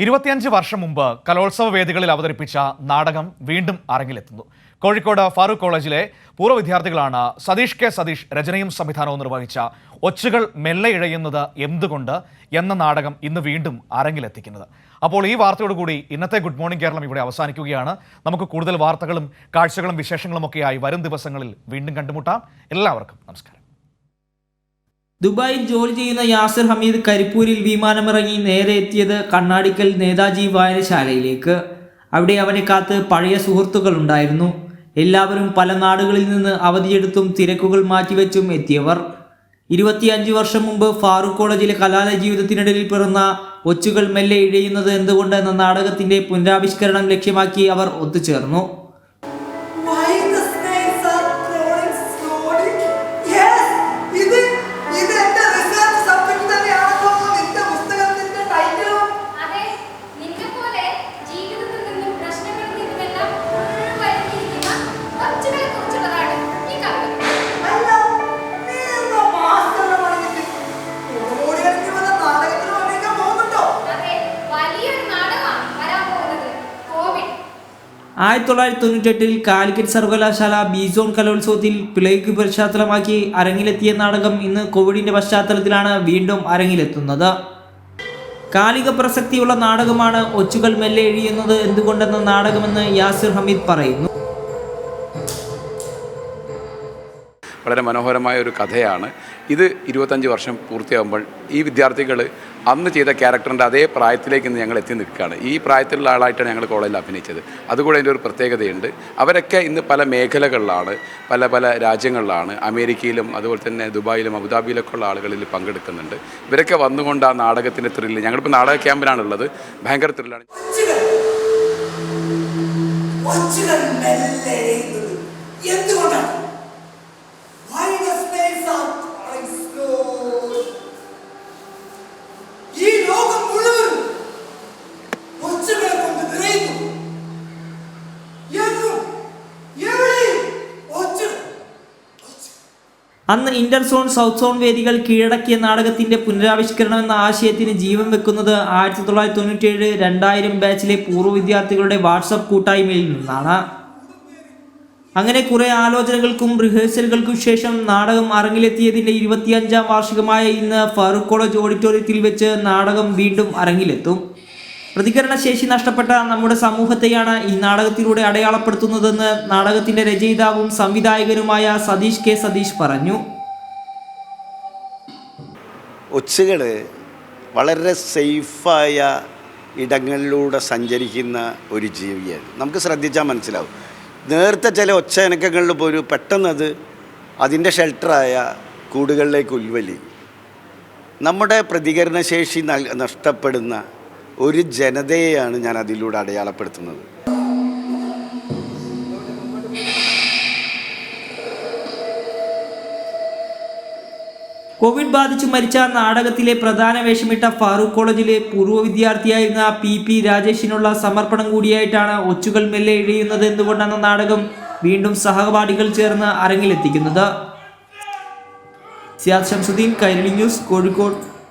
25 വർഷം മുമ്പ് കലോത്സവ വേദികളിൽ അവതരിപ്പിച്ച നാടകം വീണ്ടും അരങ്ങിലെത്തുന്നു. കോഴിക്കോട് ഫാറൂഖ് കോളേജിലെ പൂർവ്വ വിദ്യാർത്ഥികളാണ് സതീഷ് രചനയും സംവിധാനവും നിർവഹിച്ച ഒച്ചുകൾ മെല്ലെ ഇഴയുന്നത് എന്തുകൊണ്ട് എന്ന നാടകം ഇന്ന് വീണ്ടും അരങ്ങിലെത്തിക്കുന്നത്. അപ്പോൾ ഈ വാർത്തയോടുകൂടി ഇന്നത്തെ ഗുഡ് മോർണിംഗ് കേരളം ഇവിടെ അവസാനിക്കുകയാണ്. നമുക്ക് കൂടുതൽ വാർത്തകളും കാഴ്ചകളും വിശേഷങ്ങളും ഒക്കെയായി വരും ദിവസങ്ങളിൽ വീണ്ടും കണ്ടുമുട്ടാം. എല്ലാവർക്കും നമസ്കാരം. ദുബായിൽ ജോലി ചെയ്യുന്ന യാസിർ ഹമീദ് കരിപ്പൂരിൽ വിമാനമിറങ്ങി നേരെ എത്തിയത് കണ്ണാടിക്കൽ നേതാജി വായനശാലയിലേക്ക്. അവിടെ അവനെ കാത്ത് പഴയ സുഹൃത്തുക്കൾ ഉണ്ടായിരുന്നു. എല്ലാവരും പല നാടുകളിൽ നിന്ന് അവധിയെടുത്തും തിരക്കുകൾ മാറ്റിവെച്ചും എത്തിയവർ. 25 വർഷം മുമ്പ് ഫാറൂഖ് കോളേജിലെ കലാലയ ജീവിതത്തിനിടയിൽ പിറന്ന ഒച്ചുകൾ മെല്ലെ ഇഴയുന്നത് എന്തുകൊണ്ട് എന്ന നാടകത്തിന്റെ പുനരാവിഷ്കരണം ലക്ഷ്യമാക്കി അവർ ഒത്തുചേർന്നു. ആയിരത്തി 1998 കാലിക്കറ്റ് സർവകലാശാല ബി സോൺ കലോത്സവത്തിൽ പ്ലേഗ് പശ്ചാത്തലമാക്കി അരങ്ങിലെത്തിയ നാടകം ഇന്ന് കോവിഡിന്റെ പശ്ചാത്തലത്തിലാണ് വീണ്ടും അരങ്ങിലെത്തുന്നത്. കാലിക പ്രസക്തിയുള്ള നാടകമാണ് ഒച്ചുകൾ മെല്ലെ എഴിയുന്നത് എന്തുകൊണ്ടെന്ന നാടകമെന്ന് യാസിർ ഹമീദ് പറയുന്നു. വളരെ മനോഹരമായ ഒരു കഥയാണ് ഇത്. 25 വർഷം പൂർത്തിയാകുമ്പോൾ ഈ വിദ്യാർത്ഥികൾ അന്ന് ചെയ്ത ക്യാരക്ടറിൻ്റെ അതേ പ്രായത്തിലേക്ക് ഇന്ന് ഞങ്ങൾ എത്തി നിൽക്കുകയാണ്. ഈ പ്രായത്തിലുള്ള ആളായിട്ടാണ് ഞങ്ങൾ കോളേജിൽ അഭിനയിച്ചത്. അതുകൂടെ അതിൻ്റെ ഒരു പ്രത്യേകതയുണ്ട്. അവരൊക്കെ ഇന്ന് പല മേഖലകളിലാണ്, പല രാജ്യങ്ങളിലാണ്. അമേരിക്കയിലും അതുപോലെ തന്നെ ദുബായിലും അബുദാബിയിലൊക്കെ ഉള്ള ആളുകളിൽ പങ്കെടുക്കുന്നുണ്ട്. ഇവരൊക്കെ വന്നുകൊണ്ട് ആ നാടകത്തിൻ്റെ ത്രില്ല്, ഞങ്ങളിപ്പോൾ നാടക ക്യാമ്പിലാണുള്ളത്, ഭയങ്കര ത്രില്ലാണ്. അന്ന് ഇന്റർ സോൺ സൗത്ത് സോൺ വേദികൾ കീഴടക്കിയ നാടകത്തിന്റെ പുനരാവിഷ്കരണം എന്ന ആശയത്തിന് ജീവൻ വെക്കുന്നത് 1997 2000 ബാച്ചിലെ പൂർവ്വ വിദ്യാർത്ഥികളുടെ വാട്സപ്പ് കൂട്ടായ്മയിൽ നിന്നാണ്. അങ്ങനെ കുറെ ആലോചനകൾക്കും റിഹേഴ്സലുകൾക്കും ശേഷം നാടകം അരങ്ങിലെത്തിയതിന്റെ 25ാം വാർഷികമായ ഇന്ന് ഫാറൂഖ് കോളേജ് ഓഡിറ്റോറിയത്തിൽ വെച്ച് നാടകം വീണ്ടും അരങ്ങിലെത്തും. പ്രതികരണശേഷി നഷ്ടപ്പെട്ട നമ്മുടെ സമൂഹത്തെയാണ് ഈ നാടകത്തിലൂടെ അടയാളപ്പെടുത്തുന്നതെന്ന് നാടകത്തിന്റെ രചയിതാവും സംവിധായകനുമായ സതീഷ് പറഞ്ഞു. ഒച്ചുകൾ വളരെ സേഫായ ഇടങ്ങളിലൂടെ സഞ്ചരിക്കുന്ന ഒരു ജീവിയാണ്. നമുക്ക് ശ്രദ്ധിച്ചാൽ മനസ്സിലാവും. നേരത്തെ ചില ഒച്ച ഇനക്കങ്ങളിൽ പോലും പെട്ടെന്നത് അതിൻ്റെ ഷെൽട്ടറായ കൂടുകളിലേക്ക് ഉൾവലി. നമ്മുടെ പ്രതികരണശേഷി നഷ്ടപ്പെടുന്ന ഒരു ജനതയെയാണ് ഞാൻ അതിലൂടെ അടയാളപ്പെടുത്തുന്നത്. കോവിഡ് ബാധിച്ചു മരിച്ച നാടകത്തിലെ പ്രധാന വേഷമിട്ട ഫാറൂഖ് കോളേജിലെ പൂർവ്വ വിദ്യാർത്ഥിയായിരുന്ന പി രാജേഷിനുള്ള സമർപ്പണം കൂടിയായിട്ടാണ് ഒച്ചുകൾ മെല്ലെ ഇഴയുന്നത് എന്തുകൊണ്ടെന്ന നാടകം വീണ്ടും സഹപാഠികൾ ചേർന്ന് അരങ്ങിലെത്തിക്കുന്നത്. സിയാദ് ഷംസുദ്ദീൻ, കൈരളി ന്യൂസ്, കോഴിക്കോട്.